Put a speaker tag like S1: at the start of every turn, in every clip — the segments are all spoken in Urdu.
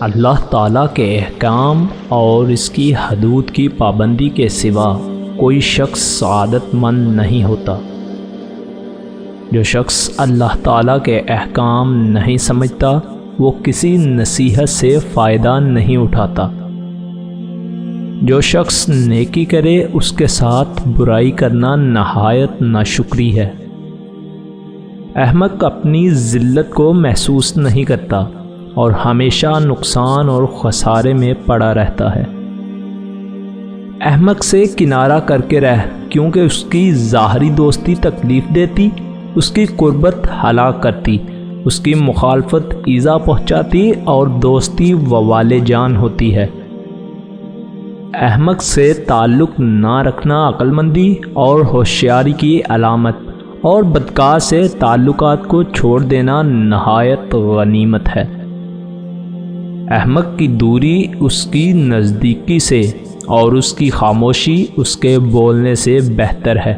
S1: اللہ تعالیٰ کے احکام اور اس کی حدود کی پابندی کے سوا کوئی شخص سعادت مند نہیں ہوتا۔ جو شخص اللہ تعالیٰ کے احکام نہیں سمجھتا وہ کسی نصیحت سے فائدہ نہیں اٹھاتا۔ جو شخص نیکی کرے اس کے ساتھ برائی کرنا نہایت ناشکری ہے۔ احمق اپنی ذلت کو محسوس نہیں کرتا اور ہمیشہ نقصان اور خسارے میں پڑا رہتا ہے۔ احمق سے کنارہ کر کے رہ، کیونکہ اس کی ظاہری دوستی تکلیف دیتی، اس کی قربت ہلاک کرتی، اس کی مخالفت ایذا پہنچاتی اور دوستی ووال جان ہوتی ہے۔ احمق سے تعلق نہ رکھنا عقل مندی اور ہوشیاری کی علامت، اور بدکار سے تعلقات کو چھوڑ دینا نہایت غنیمت ہے۔ احمق کی دوری اس کی نزدیکی سے اور اس کی خاموشی اس کے بولنے سے بہتر ہے۔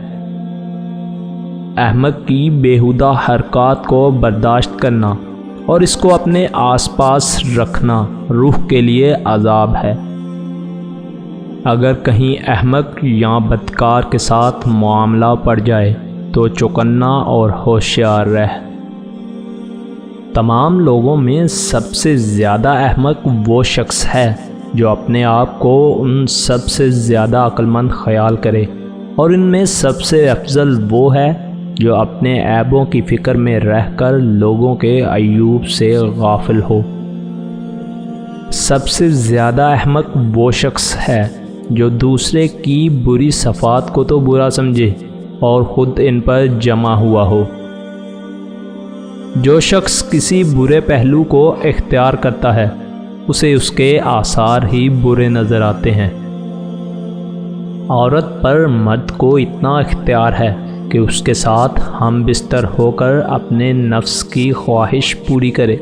S1: احمق کی بیہودہ حرکات کو برداشت کرنا اور اس کو اپنے آس پاس رکھنا روح کے لیے عذاب ہے۔ اگر کہیں احمق یا بدکار کے ساتھ معاملہ پڑ جائے تو چوکنا اور ہوشیار رہ۔ تمام لوگوں میں سب سے زیادہ احمق وہ شخص ہے جو اپنے آپ کو ان سب سے زیادہ عقل مند خیال کرے، اور ان میں سب سے افضل وہ ہے جو اپنے عیبوں کی فکر میں رہ کر لوگوں کے عیوب سے غافل ہو۔ سب سے زیادہ احمق وہ شخص ہے جو دوسرے کی بری صفات کو تو برا سمجھے اور خود ان پر جمع ہوا ہو۔ جو شخص کسی برے پہلو کو اختیار کرتا ہے اسے اس کے آثار ہی برے نظر آتے ہیں۔ عورت پر مرد کو اتنا اختیار ہے کہ اس کے ساتھ ہم بستر ہو کر اپنے نفس کی خواہش پوری کرے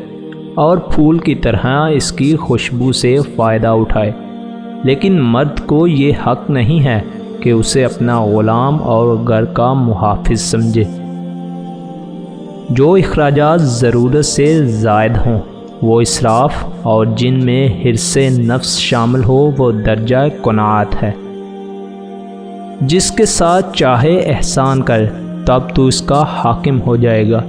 S1: اور پھول کی طرح اس کی خوشبو سے فائدہ اٹھائے، لیکن مرد کو یہ حق نہیں ہے کہ اسے اپنا غلام اور گھر کا محافظ سمجھے۔ جو اخراجات ضرورت سے زائد ہوں وہ اسراف، اور جن میں حرص نفس شامل ہو وہ درجہ قناعت ہے۔ جس کے ساتھ چاہے احسان کر، تب تو اس کا حاکم ہو جائے گا،